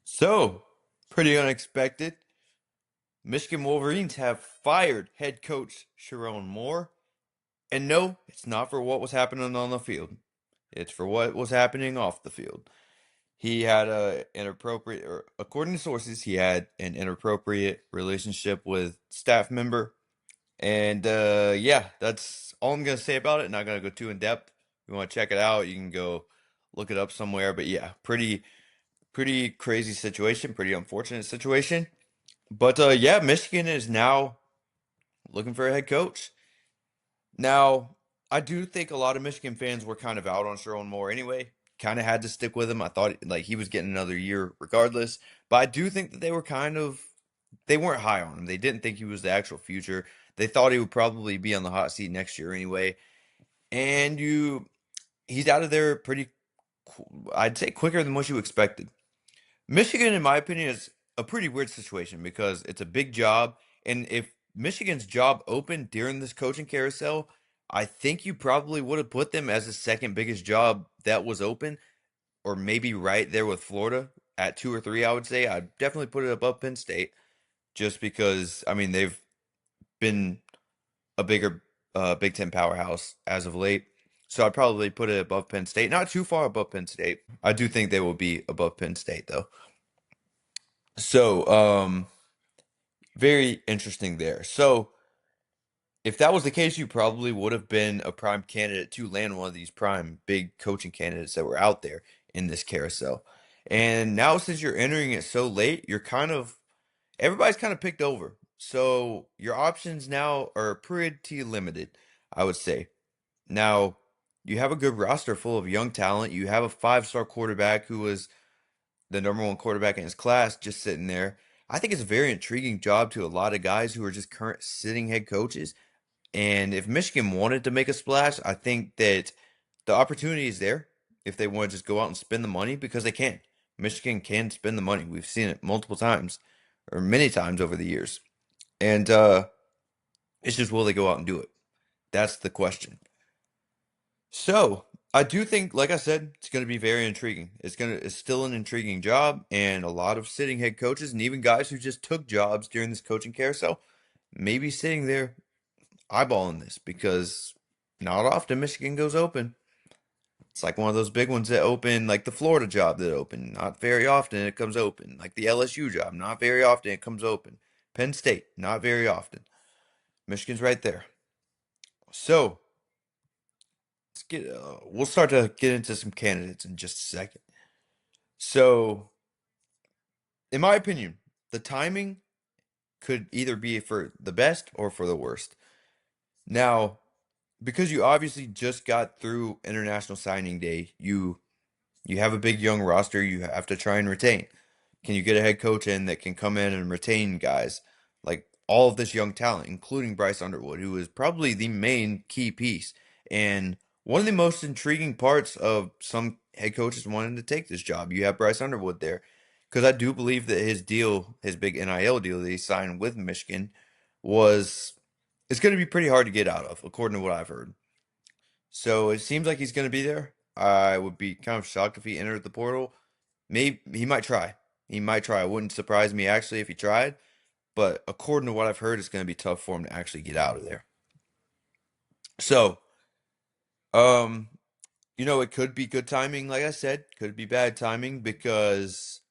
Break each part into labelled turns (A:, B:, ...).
A: So, pretty unexpected. Michigan Wolverines have fired head coach Sherrone Moore. And no, it's not for what was happening on the field. It's for what was happening off the field. He had a inappropriate, or according to sources, he had an inappropriate relationship with staff member. And yeah, that's all I'm gonna say about it. Not gonna go too in depth. If you want to check it out, you can go look it up somewhere. But yeah, pretty crazy situation, pretty unfortunate situation. But yeah, Michigan is now looking for a head coach. Now, I do think a lot of Michigan fans were kind of out on Sherrone Moore anyway. Kind of had to stick with him. I thought like he was getting another year regardless. But I do think that they were they weren't high on him. They didn't think he was the actual future. They thought he would probably be on the hot seat next year anyway. And he's out of there I'd say quicker than what you expected. Michigan, in my opinion, is a pretty weird situation because it's a big job. And if Michigan's job opened during this coaching carousel, I think you probably would have put them as the second biggest job that was open, or maybe right there with Florida at two or three, I would say. I'd definitely put it above Penn State just because, I mean, they've been a bigger Big Ten powerhouse as of late. So I'd probably put it above Penn State. Not too far above Penn State. I do think they will be above Penn State, though. So, very interesting there. So, if that was the case, you probably would have been a prime candidate to land one of these prime big coaching candidates that were out there in this carousel. And now, since you're entering it so late, everybody's kind of picked over. So, your options now are pretty limited, I would say. Now, you have a good roster full of young talent. You have a five-star quarterback who was the number one quarterback in his class just sitting there. I think it's a very intriguing job to a lot of guys who are just current sitting head coaches. And if Michigan wanted to make a splash, I think that the opportunity is there if they want to just go out and spend the money because they can. Michigan can spend the money. We've seen it multiple times or many times over the years. And it's just will they go out and do it? That's the question. So I do think, like I said, it's going to be very intriguing. It's still an intriguing job, and a lot of sitting head coaches and even guys who just took jobs during this coaching carousel may be sitting there eyeballing this because not often Michigan goes open. It's like one of those big ones that open, like the Florida job that opened. Not very often it comes open. Like the LSU job, not very often it comes open. Penn State, not very often. Michigan's right there. So we'll start to get into some candidates in just a second. So, in my opinion, the timing could either be for the best or for the worst. Now, because you obviously just got through International Signing Day, you have a big young roster you have to try and retain. Can you get a head coach in that can come in and retain guys like all of this young talent, including Bryce Underwood, who is probably the main key piece and one of the most intriguing parts of some head coaches wanting to take this job? You have Bryce Underwood there because I do believe that his deal, his big NIL deal that he signed with Michigan, was it's going to be pretty hard to get out of, according to what I've heard. So it seems like he's going to be there. I would be kind of shocked if he entered the portal. Maybe he might try. He might try. It wouldn't surprise me actually if he tried. But according to what I've heard, it's going to be tough for him to actually get out of there. So, um, it could be good timing, like I said. Could be bad timing because,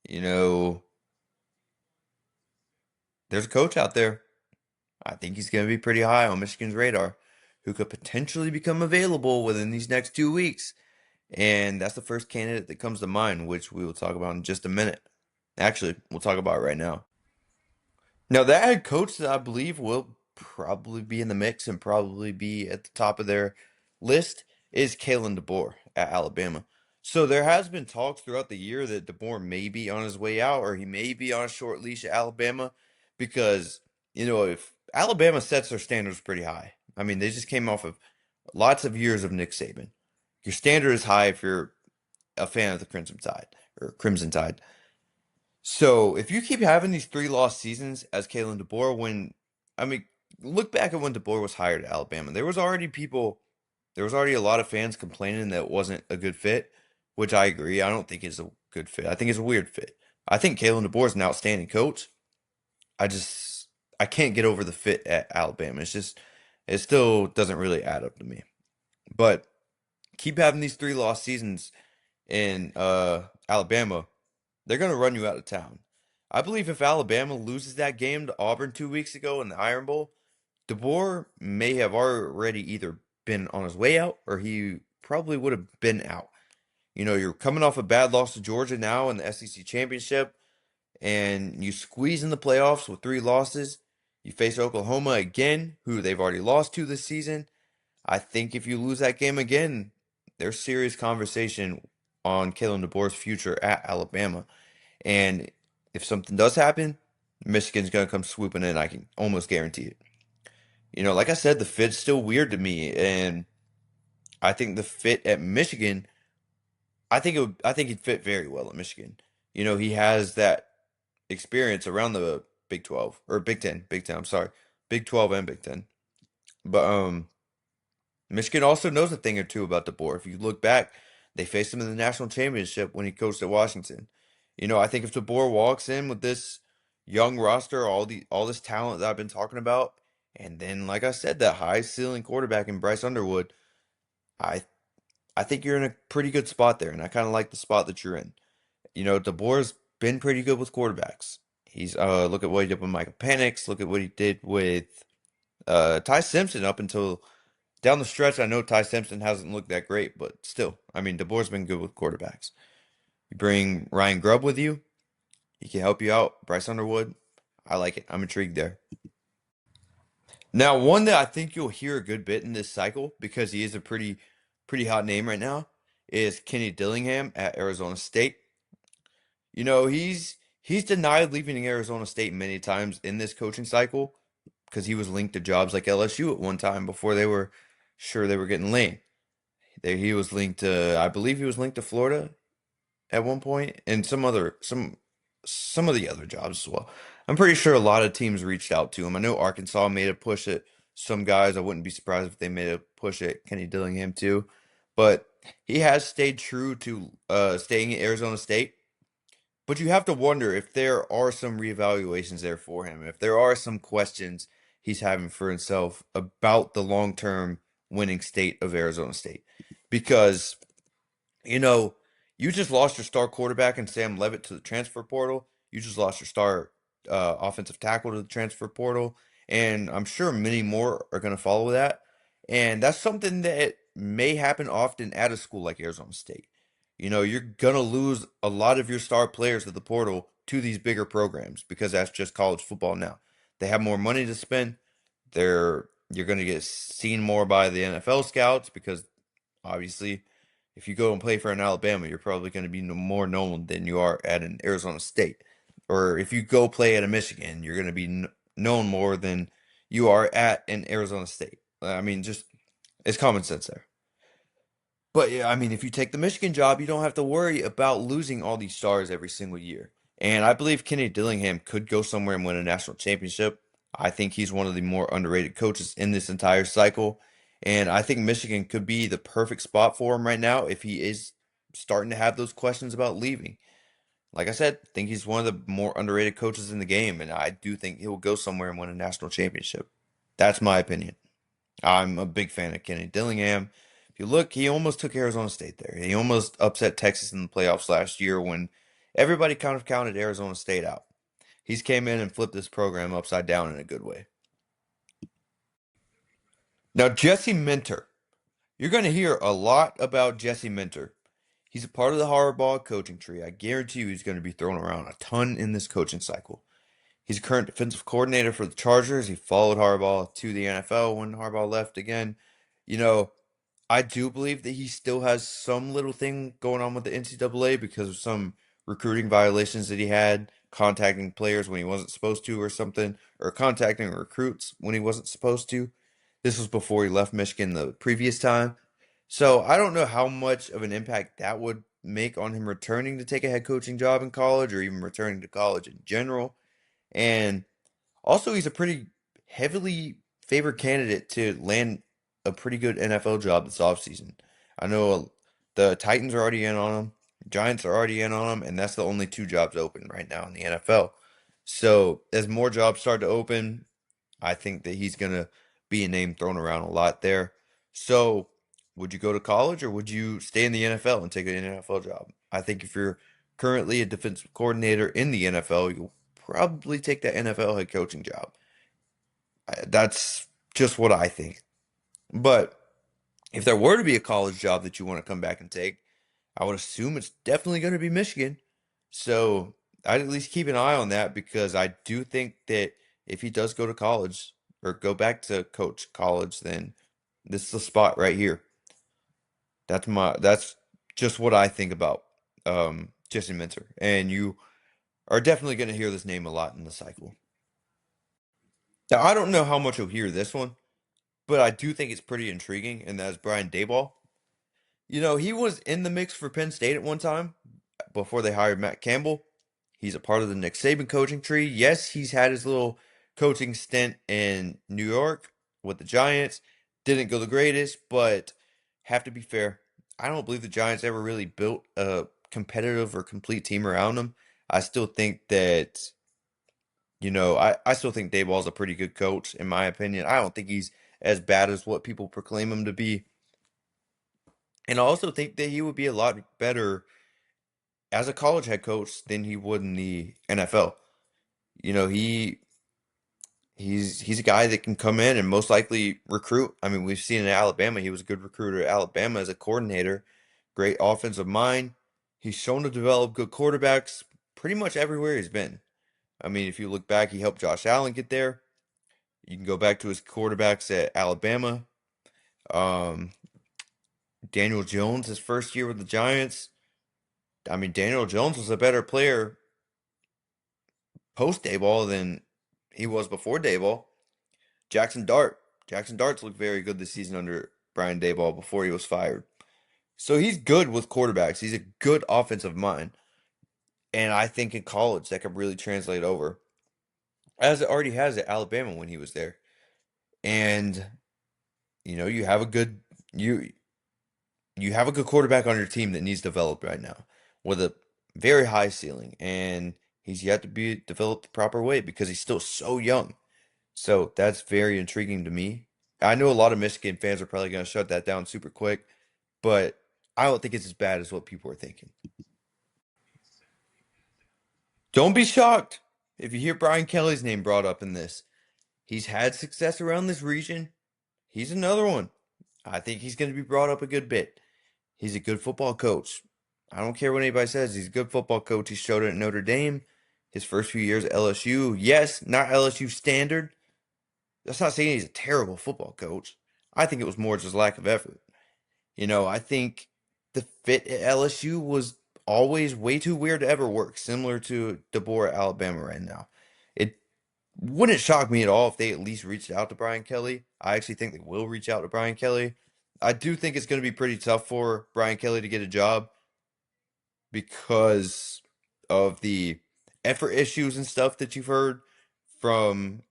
A: you know, there's a coach out there. I think he's going to be pretty high on Michigan's radar who could potentially become available within these next 2 weeks. And that's the first candidate that comes to mind, which we will talk about in just a minute. Actually, we'll talk about it right now. Now, that head coach that I believe will probably be in the mix and probably be at the top of their list is Kalen DeBoer at Alabama. So there has been talks throughout the year that DeBoer may be on his way out or he may be on a short leash at Alabama because, if Alabama sets their standards pretty high. I mean, they just came off of lots of years of Nick Saban. Your standard is high if you're a fan of the Crimson Tide or Crimson Tide. So if you keep having these three lost seasons as Kalen DeBoer, I mean, look back at when DeBoer was hired at Alabama. There was already a lot of fans complaining that it wasn't a good fit, which I agree. I don't think it's a good fit. I think it's a weird fit. I think Kalen DeBoer is an outstanding coach. I just I can't get over the fit at Alabama. It still doesn't really add up to me. But keep having these three lost seasons in Alabama, they're gonna run you out of town. I believe if Alabama loses that game to Auburn 2 weeks ago in the Iron Bowl, DeBoer may have already either been on his way out or he probably would have been out. You're coming off a bad loss to Georgia now in the SEC championship, and you squeeze in the playoffs with three losses. You face Oklahoma again, who they've already lost to this season. I think if you lose that game again, there's serious conversation on Kalen DeBoer's future at Alabama. And if something does happen, Michigan's going to come swooping in. I can almost guarantee it. Like I said, the fit's still weird to me, and I think the fit at Michigan, I think he'd fit very well at Michigan. He has that experience around the Big 12 or Big 10, I'm sorry. Big 12 and Big 10. But Michigan also knows a thing or two about DeBoer. If you look back, they faced him in the national championship when he coached at Washington. I think if DeBoer walks in with this young roster, all this talent that I've been talking about, and then like I said, that high ceiling quarterback in Bryce Underwood, I I think you're in a pretty good spot there, and I kind of like the spot that you're in. DeBoer's been pretty good with quarterbacks. He's look at what he did with Michael Penix. Look at what he did with Ty Simpson up until down the stretch. I know Ty Simpson hasn't looked that great, but still, I mean, DeBoer's been good with quarterbacks. You bring Ryan Grubb with you, he can help you out. Bryce Underwood, I like it. I'm intrigued there. Now, one that I think you'll hear a good bit in this cycle because he is a pretty hot name right now is Kenny Dillingham at Arizona State. He's denied leaving Arizona State many times in this coaching cycle because he was linked to jobs like LSU at one time before they were sure they were getting lame. He was linked to, I believe he was linked to Florida at one point and some of the other jobs as well. I'm pretty sure a lot of teams reached out to him. I know Arkansas made a push at some guys. I wouldn't be surprised if they made a push at Kenny Dillingham too. But he has stayed true to staying at Arizona State. But you have to wonder if there are some reevaluations there for him, if there are some questions he's having for himself about the long-term winning state of Arizona State. Because you know, you just lost your star quarterback in Sam Levitt to the transfer portal. You just lost your star offensive tackle to the transfer portal. And I'm sure many more are going to follow that. And that's something that may happen often at a school like Arizona State. You're going to lose a lot of your star players to the portal to these bigger programs because that's just college football now. They have more money to spend. You're going to get seen more by the NFL scouts because obviously, if you go and play for an Alabama, you're probably going to be more known than you are at an Arizona State. Or if you go play at a Michigan, you're going to be known more than you are at an Arizona State. I mean, just it's common sense there. But yeah, I mean, if you take the Michigan job, you don't have to worry about losing all these stars every single year. And I believe Kenny Dillingham could go somewhere and win a national championship. I think he's one of the more underrated coaches in this entire cycle. And I think Michigan could be the perfect spot for him right now if he is starting to have those questions about leaving. Like I said, I think he's one of the more underrated coaches in the game, and I do think he'll go somewhere and win a national championship. That's my opinion. I'm a big fan of Kenny Dillingham. If you look, he almost took Arizona State there. He almost upset Texas in the playoffs last year when everybody kind of counted Arizona State out. He's came in and flipped this program upside down in a good way. Now, Jesse Minter. You're going to hear a lot about Jesse Minter. He's a part of the Harbaugh coaching tree. I guarantee you he's going to be thrown around a ton in this coaching cycle. He's a current defensive coordinator for the Chargers. He followed Harbaugh to the NFL when Harbaugh left again. You know, I do believe that he still has some little thing going on with the NCAA because of some recruiting violations that he had, contacting players when he wasn't supposed to or something, or contacting recruits when he wasn't supposed to. This was before he left Michigan the previous time. So I don't know how much of an impact that would make on him returning to take a head coaching job in college or even returning to college in general. And also, he's a pretty heavily favored candidate to land a pretty good NFL job this offseason. I know the Titans are already in on him. Giants are already in on him, and that's the only two jobs open right now in the NFL. So as more jobs start to open, I think that he's gonna be a name thrown around a lot there. So would you go to college or would you stay in the NFL and take an NFL job? I think if you're currently a defensive coordinator in the NFL, you'll probably take that NFL head coaching job. That's just what I think. But if there were to be a college job that you want to come back and take, I would assume it's definitely going to be Michigan. So I'd at least keep an eye on that because I do think that if he does go to college or go back to coach college, then this is the spot right here. That's just what I think about Jesse Minter. And you are definitely going to hear this name a lot in the cycle. Now I don't know how much you'll hear this one, but I do think it's pretty intriguing, and that's Brian Daboll. You know, he was in the mix for Penn State at one time before they hired Matt Campbell. He's a part of the Nick Saban coaching tree. Yes, he's had his little coaching stint in New York with the Giants. Didn't go the greatest, but have to be fair. I don't believe the Giants ever really built a competitive or complete team around them. I still think that, I still think Dayball's a pretty good coach, in my opinion. I don't think he's as bad as what people proclaim him to be. And I also think that he would be a lot better as a college head coach than he would in the NFL. You know, he's a guy that can come in and most likely recruit. I mean, we've seen in Alabama, he was a good recruiter at Alabama as a coordinator, great offensive mind. He's shown to develop good quarterbacks pretty much everywhere he's been. I mean, if you look back, he helped Josh Allen get there. You can go back to his quarterbacks at Alabama. Um, Daniel Jones, his first year with the Giants. I mean, Daniel Jones was a better player post Dayball than he was before Dayball. Jackson Dart. Jackson Dart's looked very good this season under Brian Dayball before he was fired. So he's good with quarterbacks. He's a good offensive mind. And I think in college that could really translate over. As it already has at Alabama when he was there. And you have a good you you have a good quarterback on your team that needs developed right now with a very high ceiling. And he's yet to be developed the proper way because he's still so young. So that's very intriguing to me. I know a lot of Michigan fans are probably going to shut that down super quick, but I don't think it's as bad as what people are thinking. Don't be shocked if you hear Brian Kelly's name brought up in this. He's had success around this region. He's another one. I think he's going to be brought up a good bit. He's a good football coach. I don't care what anybody says. He's a good football coach. He showed it at Notre Dame. His first few years at LSU. Yes, not LSU standard. That's not saying he's a terrible football coach. I think it was more just lack of effort. I think the fit at LSU was always way too weird to ever work, similar to DeBoer at Alabama right now. It wouldn't shock me at all if they at least reached out to Brian Kelly. I actually think they will reach out to Brian Kelly. I do think it's going to be pretty tough for Brian Kelly to get a job because of the effort issues and stuff that you've heard from,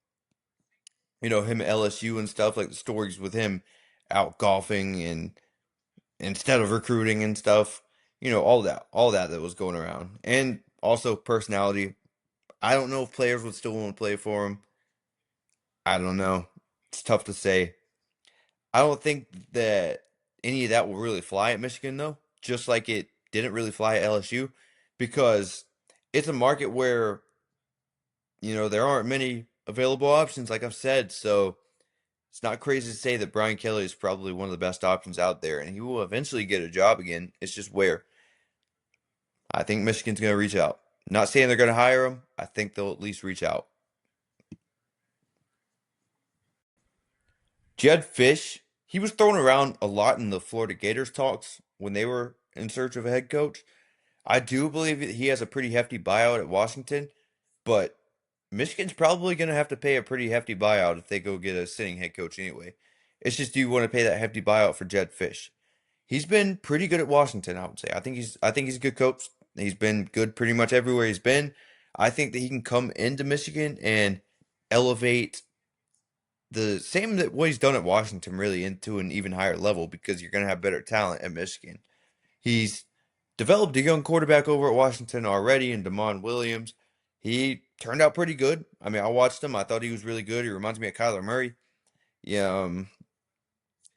A: him at LSU and stuff, like the stories with him out golfing and instead of recruiting and stuff, all that was going around. And also personality. I don't know if players would still want to play for him. I don't know. It's tough to say. I don't think that any of that will really fly at Michigan though, just like it didn't really fly at LSU because it's a market where, there aren't many available options like I've said, so it's not crazy to say that Brian Kelly is probably one of the best options out there and he will eventually get a job again. It's just where I think Michigan's going to reach out. Not saying they're going to hire him. I think they'll at least reach out. Jed Fish, he was thrown around a lot in the Florida Gators talks when they were in search of a head coach. I do believe that he has a pretty hefty buyout at Washington, but Michigan's probably going to have to pay a pretty hefty buyout if they go get a sitting head coach anyway. It's just do you want to pay that hefty buyout for Jed Fish? He's been pretty good at Washington, I would say. I think he's a good coach. He's been good pretty much everywhere he's been. I think that he can come into Michigan and elevate the same that what he's done at Washington really into an even higher level because you're going to have better talent at Michigan. He's developed a young quarterback over at Washington already in Damon Williams. He turned out pretty good. I mean, I watched him. I thought he was really good. He reminds me of Kyler Murray. Yeah,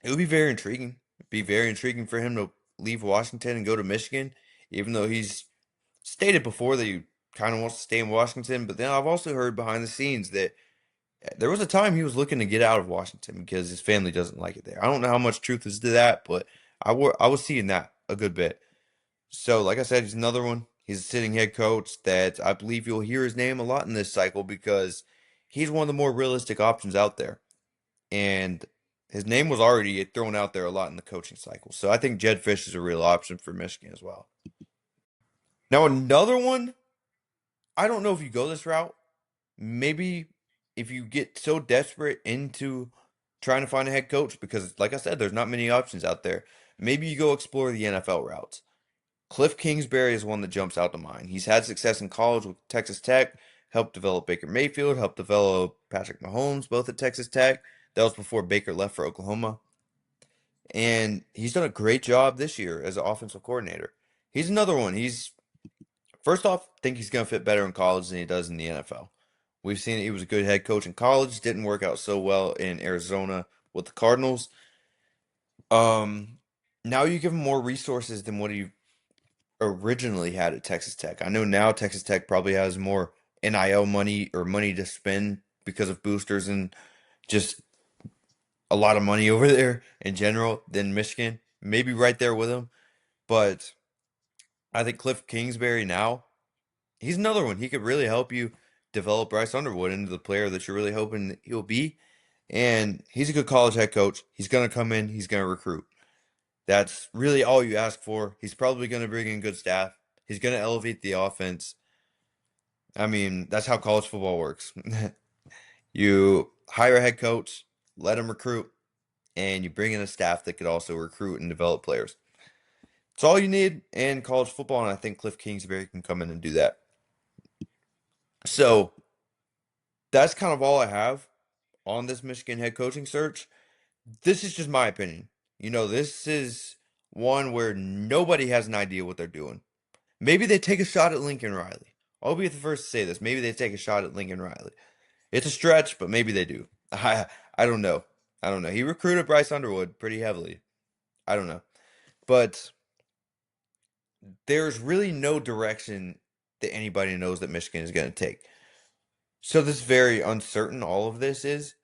A: it would be very intriguing. It'd be very intriguing for him to leave Washington and go to Michigan, even though he's stated before that he kind of wants to stay in Washington. But then I've also heard behind the scenes that there was a time he was looking to get out of Washington because his family doesn't like it there. I don't know how much truth is to that, but I was seeing that a good bit. So, like I said, he's another one. He's a sitting head coach that I believe you'll hear his name a lot in this cycle because he's one of the more realistic options out there. And his name was already thrown out there a lot in the coaching cycle. So I think Jed Fish is a real option for Michigan as well. Now, another one, I don't know if you go this route. Maybe if you get so desperate into trying to find a head coach, because like I said, there's not many options out there. Maybe you go explore the NFL routes. Cliff Kingsbury is one that jumps out to mind. He's had success in college with Texas Tech, helped develop Baker Mayfield, helped develop Patrick Mahomes, both at Texas Tech. That was before Baker left for Oklahoma. And he's done a great job this year as an offensive coordinator. He's another one. He's first off, think he's going to fit better in college than he does in the NFL. We've seen he was a good head coach in college, didn't work out so well in Arizona with the Cardinals. Um, Now you give him more resources than what he originally had at Texas Tech. I know now Texas Tech probably has more NIL money or money to spend because of boosters and just a lot of money over there in general than Michigan. Maybe right there with him. But I think Cliff Kingsbury now, he's another one. He could really help you develop Bryce Underwood into the player that you're really hoping that he'll be. And he's a good college head coach. He's going to come in, he's going to recruit. That's really all you ask for. He's probably going to bring in good staff. He's going to elevate the offense. I mean, that's how college football works. You hire a head coach, let him recruit, and you bring in a staff that could also recruit and develop players. It's all you need in college football, and I think Cliff Kingsbury can come in and do that. So that's kind of all I have on this Michigan head coaching search. This is just my opinion. This is one where nobody has an idea what they're doing. Maybe they take a shot at Lincoln Riley. I'll be the first to say this. Maybe they take a shot at Lincoln Riley. It's a stretch, but maybe they do. I don't know. I don't know. He recruited Bryce Underwood pretty heavily. I don't know. But there's really no direction that anybody knows that Michigan is going to take. So this is very uncertain, all of this is.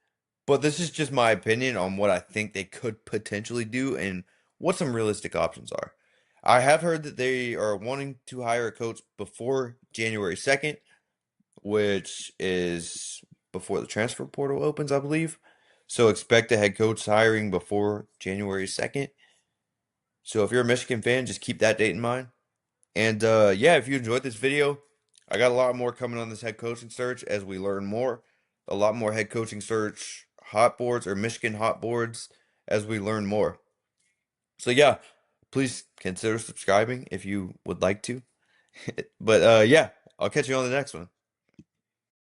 A: But this is just my opinion on what I think they could potentially do and what some realistic options are. I have heard that they are wanting to hire a coach before January 2nd, which is before the transfer portal opens, I believe. So expect a head coach hiring before January 2nd. So if you're a Michigan fan, just keep that date in mind. And yeah, if you enjoyed this video, I got a lot more coming on this head coaching search as we learn more. A lot more head coaching search hot boards or Michigan hot boards as we learn more. So yeah, please consider subscribing if you would like to. But yeah, I'll catch you on the next one.